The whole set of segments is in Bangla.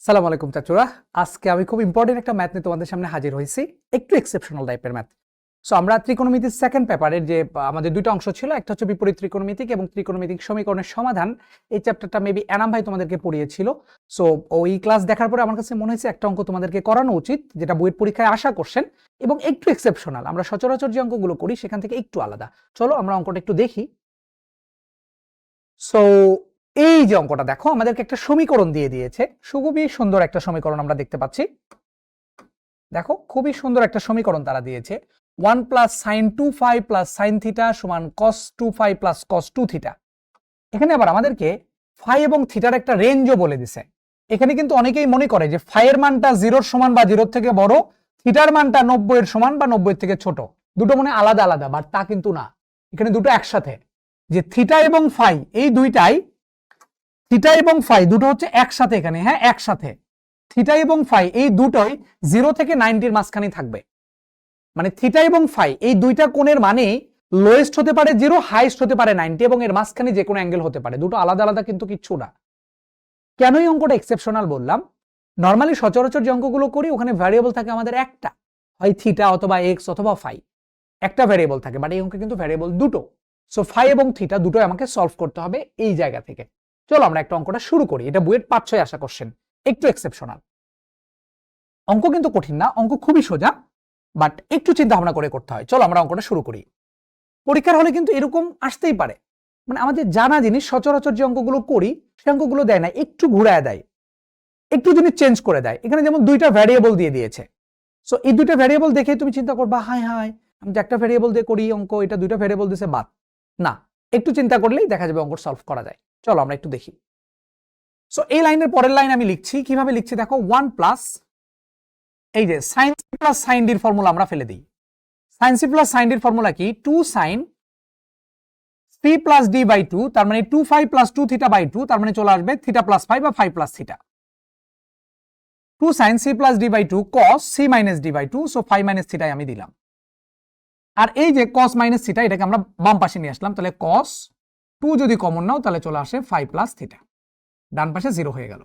সালাম আলাইকুম চাচুরা। আজকে আমি খুব ইম্পর্টেন্ট একটা ম্যাথ নিয়ে তোমাদের সামনে হাজির হয়েছি, একটু এক্সেপশনাল টাইপের ম্যাথ। সো আমরা ত্রিকোণমিতির সেকেন্ড পেপারের যে আমাদের দুটো অংশ ছিল, একটা হচ্ছে বিপরীত ত্রিকোণমিতিক এবং ত্রিকোণমিতিক সমীকরণের সমাধান। এই চ্যাপ্টারটা মেবি এনাম ভাই তোমাদেরকে পড়িয়েছিল। সো ওই ক্লাস দেখার পরে আমার কাছে মনে হয়েছে একটা অঙ্ক তোমাদেরকে করানো উচিত, যেটা বইয়ের পরীক্ষায় আশা করছেন এবং একটু এক্সেপশনাল। আমরা সচরাচর যে অঙ্কগুলো করি সেখান থেকে একটু আলাদা। চলো আমরা অঙ্কটা একটু দেখি। সো এই যে অঙ্কটা দেখো, আমাদেরকে একটা সমীকরণ দিয়ে দিয়েছে, খুবই সুন্দর একটা সমীকরণ আমরা দেখতে পাচ্ছি। দেখো খুবই সুন্দর একটা সমীকরণ তারা দিয়েছে। 1 plus sine 2φ plus sine theta সমান কস 2φ প্লাস কস 2 থিটা। এখানে আবার আমাদেরকে ফাই এবং থিটার একটা রেঞ্জও বলে দিছে। এখানে কিন্তু অনেকেই মনে করে যে ফাইয়ের মানটা 0-র সমান বা 0-র থেকে বড়, থিটার মানটা 90-এর সমান বা 90-এর থেকে ছোট। দুটো মনে আলাদা আলাদা, বাট তা কিন্তু না। এখানে দুটো একসাথে, যে থিটা এবং ফাই এই দুইটাই, থিটা এবং ফাই দুটো হচ্ছে একসাথে এখানে, হ্যাঁ একসাথে। থিটা এবং ফাই এই দুটোই 0 থেকে 90-র মাঝখানে থাকবে। মানে থিটা এবং ফাই এই দুইটা কোণের মানে লোয়েস্ট হতে পারে 0, হাইয়েস্ট হতে পারে 90 এবং এর মাঝখানে যে কোনো অ্যাঙ্গেল হতে পারে। দুটো আলাদা আলাদা কিন্তু কিচ্ছু না। কেন এই অঙ্কটা এক্সেপশনাল বললাম? নর্মালি সচরাচর যে অঙ্কগুলো করি ওখানে ভ্যারিয়েবল থাকে আমাদের একটা, হয় থিটা অথবা এক্স অথবা ফাই, একটা ভ্যারিয়েবল থাকে। বাট এই অঙ্কে কিন্তু ভ্যারিয়েবল দুটো। সো ফাই এবং থিটা দুটোই আমাকে সলভ করতে হবে এই জায়গা থেকে। চলো আমরা একটা অঙ্কটা শুরু করি। এটা বইয়ের 5-6 আসা কোশ্চেন, একটু এক্সেপশনাল। অঙ্ক কিন্তু কঠিন না, অঙ্ক খুবই সোজা, বাট একটু চিন্তা ভাবনা করে করতে হয়। চলো আমরা অঙ্কটা শুরু করি। পরীক্ষার হলে কিন্তু এরকম আসতেই পারে, মানে আমাদের জানা জিনিস সচরাচর যে অঙ্কগুলো করি সে অঙ্কগুলো দেয় না, একটু ঘুরায় দেয়, একটু জিনিস চেঞ্জ করে দেয়। এখানে যেমন দুইটা ভ্যারিয়েবল দিয়ে দিয়েছে। সো এই দুইটা ভ্যারিয়েবল দেখে তুমি চিন্তা করবা, হাই হাই আমি যে একটা ভ্যারিয়েবল দিয়ে করি অঙ্ক, এটা দুইটা ভ্যারিয়েবল দিয়েছে বাদ। না, একটু চিন্তা করলেই দেখা যাবে অঙ্ক সলভ করা যায়। চলো আমরা একটু দেখি। সো এই লাইনের পরের লাইন আমি লিখছি, কিভাবে লিখছি দেখো। 1 প্লাস, এই যে সাইন সি প্লাস সাইন ডির ফর্মুলা আমরা ফেলে দিই। সাইন সি প্লাস সাইন ডির ফর্মুলা কি? 2 sine C plus D by 2, তার মানে 2φ প্লাস 2 থিটা বাই 2, তার মানে চলে আসবে থিটা প্লাস ফাই বা phi plus theta. 2 sine C plus D by 2 cos C minus D by 2, so phi minus থিটাই আমি দিলাম। আর এই যে কস মাইনাস থিটা, এটাকে আমরা বাম পাশে নিয়ে আসলাম, তাহলে কস 2 যদি কমন নাও তাহলে চলে আসে ফাই প্লাস থিটা। ডান পাশে 0 হয়ে গেল,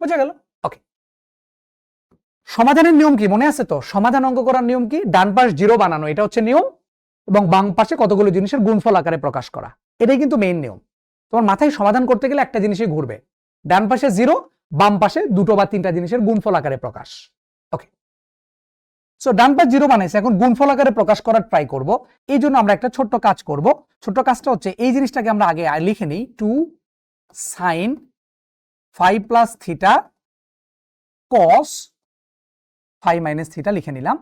বোঝা গেল? ওকে। সমাধানের নিয়ম কি মনে আছে তো? সমাধান অঙ্ক করার নিয়ম কি? ডান পাশ 0 বানানো, এটা হচ্ছে নিয়ম, এবং বাম পাশে কতগুলো জিনিসের গুণফল আকারে প্রকাশ করা, এটাই কিন্তু মেইন নিয়ম। তোমার মাথায় সমাধান করতে গেলে একটা জিনিসই ঘুরবে, ডান পাশে 0, বাম পাশে দুটো বা তিনটা জিনিসের গুণফল আকারে প্রকাশ। ওকে, সো ডান পাশ 0 বানাইছে, এখন গুণফল আকারে প্রকাশ করার ট্রাই করব। এই জন্য আমরা একটা ছোট্ট কাজ করব। ছোট্ট কাজটা হচ্ছে এই জিনিসটাকে আমরা আগে লিখে নিই, 2 sine phi plus theta cos phi minus theta লিখে নিলাম।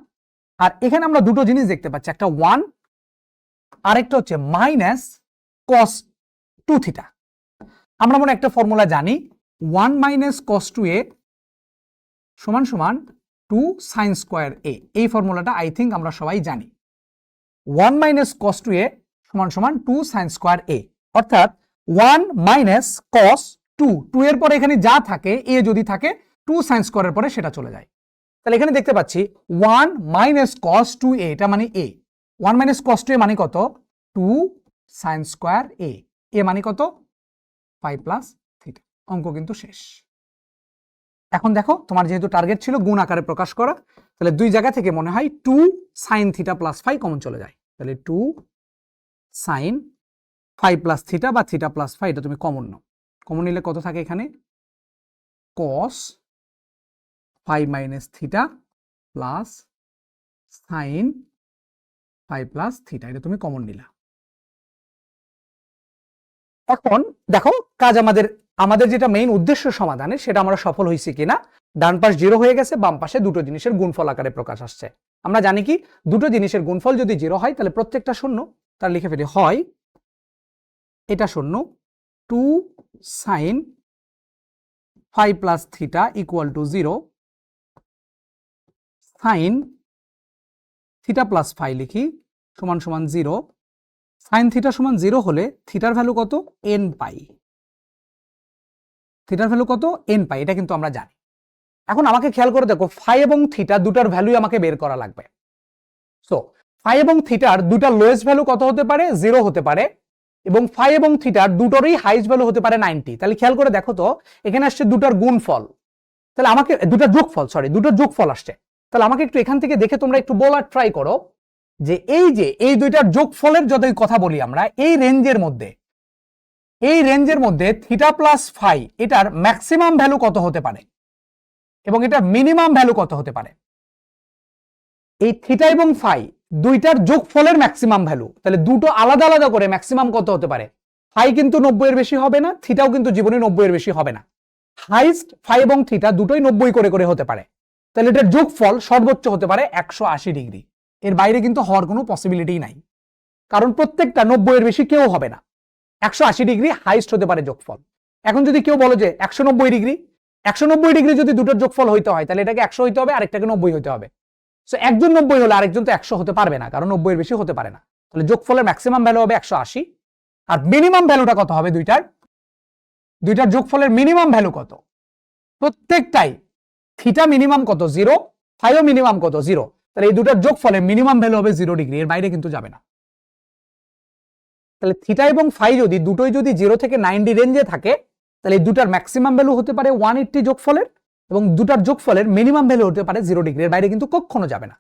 আর এখানে আমরা দুটো জিনিস দেখতে পাচ্ছি, একটা 1, আরেকটা হচ্ছে মাইনাস কস 2 থিটা। আমরা মনে একটা ফর্মুলা জানি, 1 মাইনাস কস 2a সমান সমান 2 সাইন স্কোয়ার a। এই ফর্মুলাটা আই থিঙ্ক আমরা সবাই জানি। 1 মাইনাস কস 2a সমান সমান 2 সাইন স্কোয়ার a, অর্থাৎ 1 মাইনাস কস 2 এর পরে এখানে যা থাকে a যদি থাকে 2 সাইন স্কোয়ারের পরে সেটা চলে যায়। তাহলে এখানে দেখতে পাচ্ছি 1 মাইনাস কস 2a, এটা মানে a। 1 মাইনাস কস 2a মানে কত? 2 সাইন স্কোয়ার a। a মানে কত? 5 প্লাস থিটা। অঙ্ক কিন্তু শেষ। এখন দেখো, তোমার যেহেতু টার্গেট ছিল গুণ আকারে প্রকাশ করা, তাহলে দুই জায়গা থেকে মনে হয় 2 sine theta plus phi common চলে যায়। তাহলে 2 সাইন ফাই প্লাস থিটা বা থিটা প্লাস ফাই, এটা তুমি কমন নাও। কমন নিলে কত থাকে এখানে? Cos phi minus theta plus sine phi plus theta, এটা তুমি কমন নিলা। এখন দেখো কাজ আমাদের যেটা মেইন উদ্দেশ্য সমাধানের, সেটা আমরা সফল হয়েছি কিনা। ডান পাশ 0 হয়ে গেছে, বাম পাশে দুটো জিনিসের গুণফল আকারে প্রকাশ আসছে। আমরা জানি কি, দুটো জিনিসের গুণফল যদি 0 হয় তাহলে প্রত্যেকটা শূন্য। তার লিখে ফেলি, হয় এটা শূন্য, 2 sine phi plus theta equal to 0, sine theta plus phi লিখি সমান সমান 0। সাইন থিটা সমান 0 হলে থিটার ভ্যালু কত? n পাই। থিটার ভ্যালু কত? n পাই, এটা কিন্তু আমরা জানি। এখন আমাকে খেয়াল করে দেখো, ফাই এবং থিটা দুটার ভ্যালুই আমাকে বের করা লাগবে। সো ফাই এবং থিটার দুটা লোয়েস্ট ভ্যালু কত হতে পারে? 0 হতে পারে, এবং ফাই এবং থিটার দুটোরই হাইয়েস্ট ভ্যালু হতে পারে 90। তাহলে খেয়াল করে দেখো তো, এখানে আসছে দুটার গুণফল, তাহলে আমাকে দুটোর যোগফল আসছে। তাহলে আমাকে একটু এখান থেকে দেখে তোমরা একটু বলার ট্রাই করো যে এই দুইটার যোগফলের যদি কথা বলি আমরা, এই রেঞ্জের মধ্যে থিটা প্লাস ফাই এটার ম্যাক্সিমাম ভ্যালু কত হতে পারে এবং এটার মিনিমাম ভ্যালু কত হতে পারে। এই থিটা এবং ফাই দুইটার যোগফলের ম্যাক্সিমাম ভ্যালু, তাহলে দুটো আলাদা আলাদা করে ম্যাক্সিমাম কত হতে পারে। ফাই কিন্তু 90 এর বেশি হবে না, থিটাও কিন্তু জীবনে 90 এর বেশি হবে না। হাইস্ট ফাই এবং থিটা দুটোই 90 করে করে হতে পারে। তাহলে এটার যোগফল সর্বোচ্চ হতে পারে 180 ডিগ্রি। এর বাইরে কিন্তু হওয়ার কোনো পসিবিলিটি নাই, কারণ প্রত্যেকটা 90 এর বেশি কেউ হবে না। 180 ডিগ্রি হাইস্ট হতে পারে যোগফল। এখন যদি কেউ বলো যে 190 ডিগ্রি যদি দুটোর যোগফল হইতে হয়, তাহলে এটাকে 100 হইতে হবে, আরেকটাকে 90 হইতে হবে। সো একজন 90 হলে আরেকজন তো 100 হতে পারবে না, কারণ 90 এর বেশি হতে পারে না। তাহলে যোগফলের ম্যাক্সিমাম ভ্যালু হবে 180। আর মিনিমাম ভ্যালুটা কত হবে দুইটার যোগফলের মিনিমাম ভ্যালু কত? প্রত্যেকটাই থিটা মিনিমাম কত 0, ফাইও মিনিমাম কত 0। তাহলে এই দুটার যোগফলের মিনিমাম ভ্যালু হবে 0 ডিগ্রি, এর বাইরে কিন্তু যাবে না। তাহলে থিটা এবং ফাই দুটোই যদি 0 থেকে 90 রেঞ্জে থাকে, তাহলে এই দুটার ম্যাক্সিমাম ভ্যালু হতে পারে 180 যোগফলের, এবং দুটার যোগফলের মিনিমাম ভ্যালু হতে পারে 0 ডিগ্রি, এর বাইরে কিন্তু কখনো যাবে না।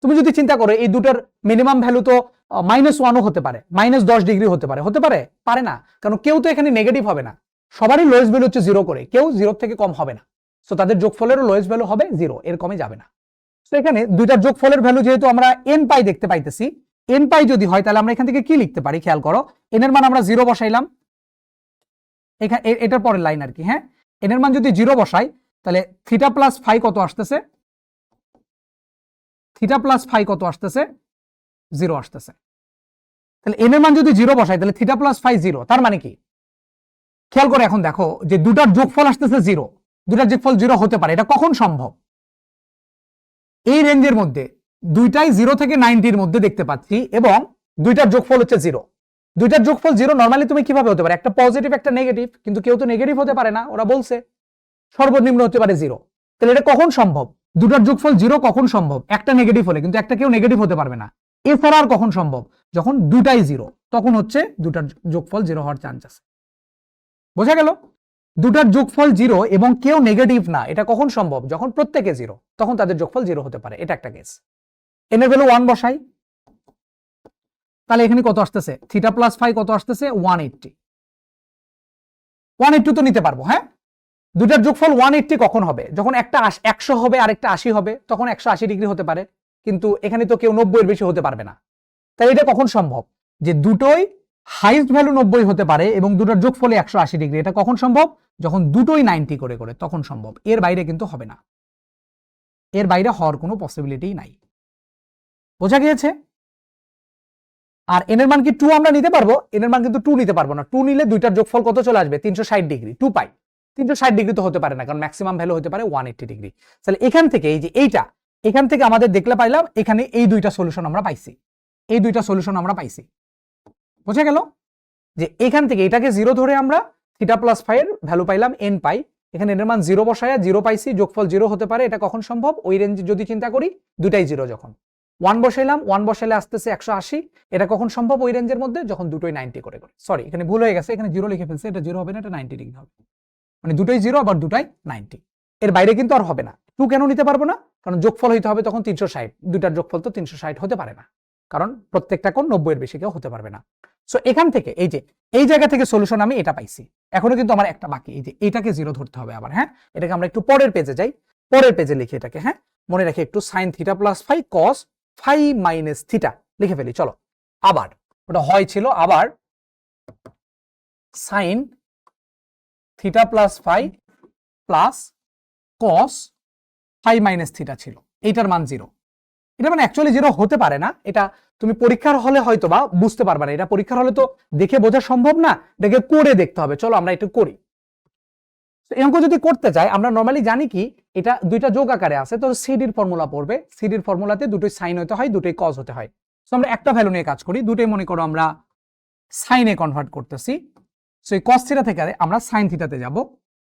তুমি যদি চিন্তা করো এই দুটার মিনিমাম ভ্যালু তো -1ও হতে পারে, -10 ডিগ্রি হতে পারে না, কারণ কেউ তো এখানে নেগেটিভ হবে না। সবারই লোয়েস্ট ভ্যালু হচ্ছে 0 করে, কেউ 0 থেকে কম হবে না। সো তাদের যোগফলেরও লোয়েস্ট ভ্যালু হবে 0, এর কমে যাবে না। সো এখানে দুইটার যোগফলের ভ্যালু যেহেতু আমরা n পাই দেখতে পাইতেছি, n পাই যদি হয় তাহলে আমরা এখান থেকে কি লিখতে পারি খেয়াল করো। n এর মান আমরা 0 বসাইলাম, এখানে এটার পরের লাইন আর কি। হ্যাঁ, n এর মান যদি 0 বসাই, তাহলে থিটা প্লাস ফাই কত আসতেছে? 0 আসতেছে। তাহলে n এর মান যদি 0 বসাই, তাহলে থিটা প্লাস ফাই 0, তার মানে কি? খেয়াল করে এখন দেখো যে দুটার যোগফল আসতেছে 0, দুটার যোগফল 0 হতে পারে, এটা কখন সম্ভব? এই রেঞ্জের মধ্যে দুইটাই 0 থেকে 90 এর মধ্যে দেখতে পাচ্ছি, এবং দুইটার যোগফল হচ্ছে 0। দুইটার যোগফল 0 নরমালি তুমি কিভাবে হতে পারে? একটা পজিটিভ একটা নেগেটিভ, কিন্তু কেউ তো নেগেটিভ হতে পারে না, ওরা বলছে সর্বনিম্ন হতে পারে 0। তাহলে এটা কখন সম্ভব? দুটার যোগফল 0 কখন সম্ভব? একটা নেগেটিভ হলে, কিন্তু একটা কেউ নেগেটিভ হতে পারবে না। এছাড়া আর কখন সম্ভব? যখন দুটাই 0, তখন হচ্ছে দুটার যোগফল 0 হওয়ার চান্স আছে। বোঝা গেল? দুটার যোগফল 0 এবং কেউ নেগেটিভ না, এটা কখন সম্ভব? যখন প্রত্যেকে 0, তখন তাদের যোগফল 0 হতে পারে। এটা একটা কেস। n এর ভ্যালু 1 বসাই, তাহলে এখানে কত আসতেছে? থিটা প্লাস ফাই কত আসতেছে? 180 তো নিতে পারবো। হ্যাঁ, দুটার যোগফল 180 কখন হবে? যখন একটা 100 হবে আর একটা 80 হবে, তখন 180 ডিগ্রি হতে পারে, কিন্তু এখানে তো কেউ 90 এর বেশি হতে পারবে না। তাহলে এটা কখন সম্ভব? যে দুটোই হাইস্ট ভ্যালু 90 হতে পারে এবং দুটোর যোগফলে 180 ডিগ্রি, এটা কখন সম্ভব? যখন দুটোই 90 করে করে, তখন সম্ভব। এর বাইরে কিন্তু হবে না, এর বাইরে হওয়ার কোনো পসিবিলিটি নাই। বোঝা গিয়েছে? আর n এর মান কি 2 আমরা নিতে পারবো? n এর মান কিন্তু 2 নিতে পারবো না। 2 নিলে দুইটার যোগফল কত চলে আসবে? 360 ডিগ্রি, 2 পাই। 360 ডিগ্রি তো হতে পারে না, কারণ ম্যাক্সিমাম ভ্যালু হতে পারে 180 ডিগ্রি। তাহলে এখান থেকে এই যে এখান থেকে আমাদের দেখলে পাইলাম এখানে এই দুইটা সলিউশন আমরা পাইছি। বোঝা গেল? যে এখান থেকে এটাকে 0 ধরে আমরা থিটা প্লাস ফাই এর ভ্যালু পাইলাম, n পাই। এখানে n এর মান 0 বসায়া 0 পাইছি, যোগফল 0 হতে পারে। এটা কখন সম্ভব? ওই রেঞ্জে যদি চিন্তা করি, দুটাই 0 যখন। 1 বসাইলাম, 1 বসাইলে আসতেছে 180। এটা কখন সম্ভব? ওই রেঞ্জের মধ্যে যখন দুটোই 90 করে করে। সরি, এখানে ভুল হয়ে গেছে, এখানে 0 লিখে ফেলছে। এটা 0 হবে না, এটা 90 ডিগ্রি হবে। মানে দুটোই 0 আবার দুটাই 90, এর বাইরে কিন্তু আর হবে না। 2 কেন নিতে পারবো না? কারণ যোগফল হইতে হবে তখন 360, দুটার যোগফল তো 360 হতে পারে না, কারণ প্রত্যেকটা কোণ 90 এর বেশি কেউ হতে পারবে না। সো এখান থেকে এই জায়গা থেকে সলিউশন আমি এটা পাইছি। এখনো কিন্তু আমার একটা বাকি, এই যে এইটাকে 0 ধরতে হবে আবার। হ্যাঁ, এটাকে আমরা একটু পরের পেজে যাই, পরের পেজে লিখি এটাকে। হ্যাঁ, মনে রাখি একটু sin theta plus phi cos phi minus theta লিখে ফেলি। চলো, আবার ওটা হয় ছিল, আবার sin theta plus phi plus cos phi minus theta ছিল, এইটার মান 0। এটা মানে অ্যাকচুয়ালি 0 হতে পারে না, এটা তুমি পরীক্ষার হলে হয়তো বা বুঝতে পারবে না। এটা পরীক্ষার হলে তো দেখে বোঝা সম্ভব না, এটাকে করে দেখতে হবে। চলো আমরা একটু করি। এই অঙ্ক যদি করতে চাই, আমরা নরমালি জানি কি, এটা দুইটা যোগ আকারে আছে, তো সিডির ফর্মুলা পড়বে। সিডির ফর্মুলাতে দুটোই সাইন হতে হয়, দুটোই কজ হতে হয়। সো আমরা একটা ভ্যালু নিয়ে কাজ করি, দুটোই মনে করো আমরা সাইনে কনভার্ট করতেছি। সো এই কস থিটা থেকে আমরা সাইন থিটাতে যাব।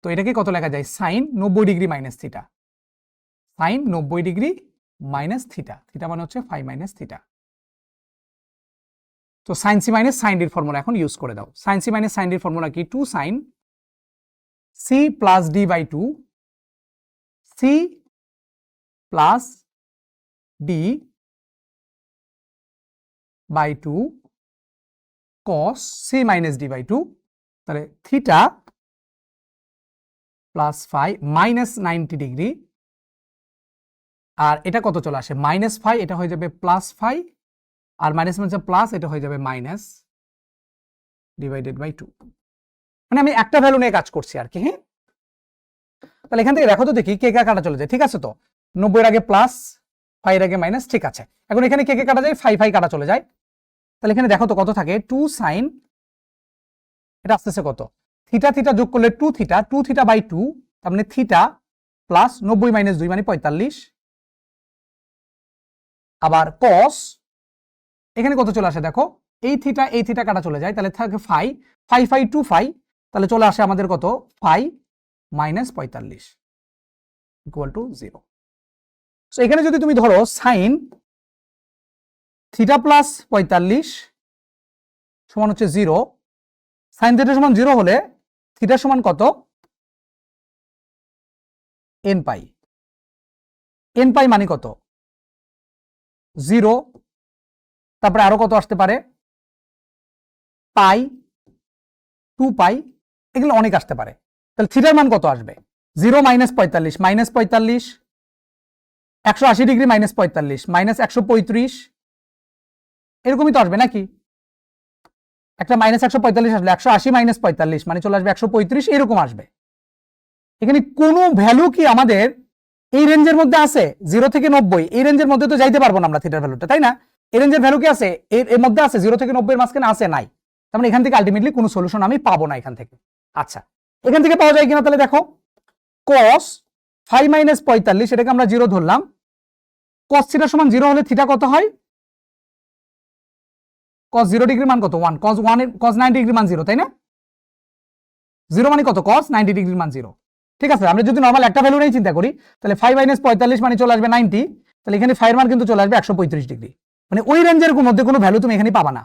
তো এটাকে কত লেখা যায়? Sine 90 degree minus theta, sine 90 degree minus theta, theta মানে হচ্ছে ফাই মাইনাস থিটা। তো সাইন সি মাইনাস সাইন ডির ফর্মুলা এখন ইউজ করে দাও। সাইন সি মাইনাস সাইন ডির ফর্মুলা কি? 2 sine C plus D by 2 C plus D by 2 cos C minus D by 2, তাহলে theta plus phi minus 90 degree, আর এটা কত চলে আসে মাইনাস ফাই, এটা হয়ে যাবে প্লাস ফাই, আর মাইনাস মাইনাস প্লাস, এটা হয়ে যাবে মাইনাস ডিভাইডেড বাই 2। মানে আমি একটা ভ্যালু নিয়ে কাজ করছি আর কি। হ্যাঁ, তাহলে এখান থেকে দেখো তো দেখি কে কে কাটা চলে যায়। ঠিক আছে, তো 90 এর আগে প্লাস, ফাই এর আগে মাইনাস। ঠিক আছে, এখন এখানে কে কে কাটা যায়, ফাই ফাই কাটা চলে যায়। তাহলে এখানে দেখো তো কত থাকে, 2 সাইন, এটা আসতেছে কত, থিটা থিটা যোগ করলে 2 থিটা, 2 থিটা বাই 2, তার মানে থিটা প্লাস 90 মাইনাস 2 মানে 45। আবার কস, এখানে কত চলে আসে দেখো, এই থিটা কাটা চলে যায়, তাহলে থাকে ফাই, ফাই ফাই 2 ফাই, তাহলে চলে আসে আমাদের কত, phi minus 45 equal to 0। So এখানে যদি তুমি ধরো সাইন থিটা প্লাস 45 সমান হচ্ছে 0, সাইন থিটা সমান 0 হলে থিটা সমান কত, এন পাই। এন পাই মানে কত, 0, তারপরে আরো কত আসতে পারে, পাই, 2 পাই, এগুলো অনেক আসতে পারে। তাহলে থিটার মান কত আসবে, 0 minus 45, minus 45, 180 degree minus 45, minus 135, এরকমই তো আসবে নাকি, একটা মাইনাস 145 আসলে 180 মাইনাস 45 মানে চলে আসবে 135, এরকম আসবে। এখানে কোনো ভ্যালু কি আমাদের এই রেঞ্জের মধ্যে আছে, 0 থেকে 90, এই রেঞ্জের মধ্যে তো যাইতে পারবো না আমরা থিটার ভ্যালুটা, তাই না? এই রেঞ্জের ভ্যালু কি আছে, এর মধ্যে আছে, 0 থেকে 90 এর মাঝখানে আছে, নাই। তার মানে এখান থেকে আলটিমেটলি কোনো সলিউশন আমি পাবো না এখান থেকে। আচ্ছা, এখান থেকে পাওয়া যায় কিনা, তাহলে দেখো cos 5 মাইনাস 45, এটাকে আমরা 0 ধরলাম, cos থিটা সমান 0 হলে থিটা কত হয়, cos 0 ডিগ্রির মান কত, 1, cos 90 ডিগ্রির মান 0, তাই না? 0 মানে কত, cos 90 ডিগ্রির মান 0। ঠিক আছে, আমরা যদি নরমাল একটা ভ্যালু নিয়ে চিন্তা করি, তাহলে 5 মাইনাস 45 মানে চলে আসবে 90, তাহলে এখানে 5 এর মান কিন্তু চলে আসবে 135 ডিগ্রি। মানে ওই রেঞ্জের মধ্যে কোনো ভ্যালু তুমি এখানে পাবা না।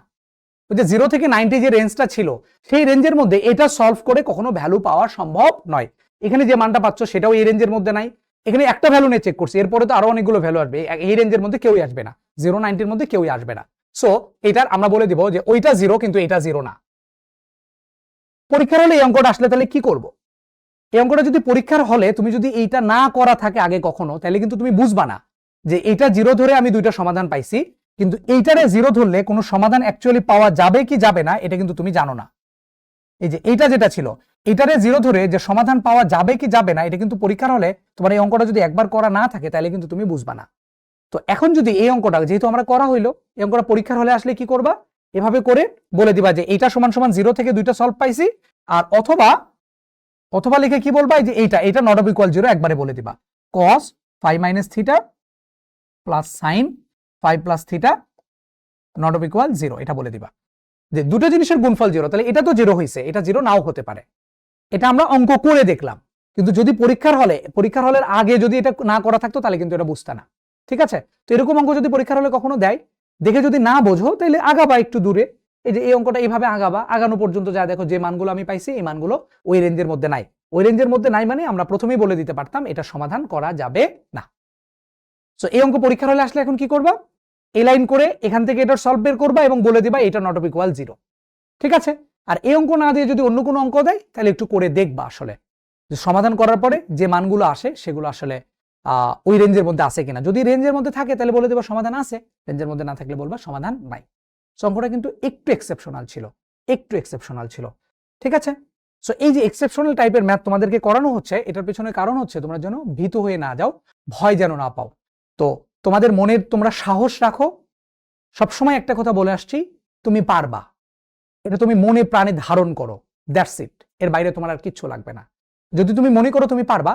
ওই যে 0 থেকে 90 যে রেঞ্জটা ছিল, সেই রেঞ্জের মধ্যে এটা সলভ করে কখনো ভ্যালু পাওয়া সম্ভব নয়। এখানে যে মানটা পাচ্ছ সেটাও এই রেঞ্জের মধ্যে নাই। এখানে একটা ভ্যালু নিয়ে চেক করছি, এরপরে তো আরো অনেকগুলো ভ্যালু আসবে, এই রেঞ্জের মধ্যে কেউই আসবে না, 0 90 মধ্যে কেউই আসবে না। সো এটার আমরা বলে দিব যে ওইটা 0 কিন্তু এটা 0 না। পরীক্ষার হলে এই অঙ্কটা আসলে তাহলে কি করব, এই অঙ্কটা যদি পরীক্ষার হলে তুমি যদি এইটা না করা থাকে আগে কখনো, তাহলে কিন্তু তুমি বুঝবা না যে এইটা 0 ধরে আমি দুইটা সমাধান পাইছি, কিন্তু এইটারে 0 ধরলে কোনো সমাধান অ্যাকচুয়ালি পাওয়া যাবে কি যাবে না এটা কিন্তু তুমি জানো না। এই যে এইটা যেটা ছিল, এইটারে 0 ধরে যে সমাধান পাওয়া যাবে কি যাবে না, এটা কিন্তু পরীক্ষার হলে তোমার এই অঙ্কটা যদি একবার করা না থাকে তাহলে কিন্তু তুমি বুঝবা না। তো এখন যদি এই অঙ্কটা যেহেতু আমরা করা হইলো, এই অঙ্কটা পরীক্ষার হলে আসলে কি করবা, এভাবে করে বলে দিবা যে এইটা সমান সমান 0 থেকে দুইটা সলভ পাইছি, আর অথবা লিখে কি বলবা, যে এইটা নট অফ ইকুয়াল 0 একবারে বলে দিবা, cos 5 minus theta plus sign 5 plus theta not of equal 0, এটা বলে দিবা যে দুটো জিনিসের গুণফল 0, তাহলে এটা তো 0 হয়েছে, এটা 0 নাও হতে পারে। এটা আমরা অঙ্ক করে দেখলাম, কিন্তু যদি পরীক্ষার হলের আগে যদি এটা না করা থাকতো তাহলে কিন্তু এটা বুঝতে না। ঠিক আছে, তো এরকম অঙ্ক যদি পরীক্ষার হলে কখনো দেয়, দেখে যদি না বোঝো তাহলে আগাবা একটু দূরে, এই যে এই অঙ্কটা এইভাবে আগাবা, আগানো পর্যন্ত যা দেখো যে মানগুলো আমি পাইছি এই মানগুলো ওই রেঞ্জের মধ্যে নাই, ওই রেঞ্জের মধ্যে নাই মানে আমরা প্রথমেই বলে দিতে পারতাম এটা সমাধান করা যাবে না। সো এই অঙ্ক পরীক্ষার হলে আসলে এখন কি করবা, এই লাইন করে এখান থেকে এটা সলভ বের করবা এবং বলে দিবা এটা নট অফ ইকুয়াল 0। ঠিক আছে, আর এই অঙ্ক না দিয়ে যদি অন্য কোনো অঙ্ক দেয় তাহলে একটু করে দেখবা আসলে যে সমাধান করার পরে যে মানগুলো আসে সেগুলো আসলে ওই রেঞ্জের মধ্যে আছে কিনা। যদি রেঞ্জের মধ্যে থাকে তাহলে বলে দেবা সমাধান আছে, রেঞ্জের মধ্যে না থাকলে বলবা সমাধান নাই। অঙ্কটা কিন্তু একটু এক্সেপশনাল ছিল, ঠিক আছে। সো এই যে এক্সেপশনাল টাইপের ম্যাথ তোমাদেরকে করানো হচ্ছে, এটার পেছনে কারণ হচ্ছে তোমরা যেন ভীত হয়ে না যাও, ভয় যেন না পাও। তো তোমাদের মনে তোমরা সাহস রাখো, সবসময় একটা কথা বলে আসছি, তুমি পারবা, এটা তুমি মনে প্রাণে ধারণ করো, দ্যাটস ইট, এর বাইরে তোমার আর কিচ্ছু লাগবে না। যদি তুমি মনে করো তুমি পারবা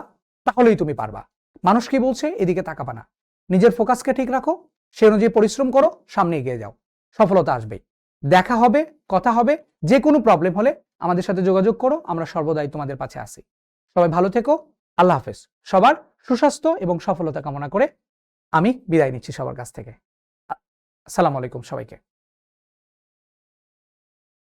তাহলেই তুমি পারবা। মানুষ কি বলছে এদিকে তাকাবা না, নিজের ফোকাসকে ঠিক রাখো, সে অনুযায়ী পরিশ্রম করো, সামনে এগিয়ে যাও, সফলতা আসবে। দেখা হবে, কথা হবে, যে কোনো প্রবলেম হলে আমাদের সাথে যোগাযোগ করো, আমরা সর্বদাই তোমাদের পাশে আছি। সবাই ভালো থেকো, আল্লাহ হাফেজ। সবার সুস্বাস্থ্য এবং সফলতা কামনা করে আমি বিদায় নিচ্ছি সবার কাছ থেকে। আসসালামু আলাইকুম সবাইকে।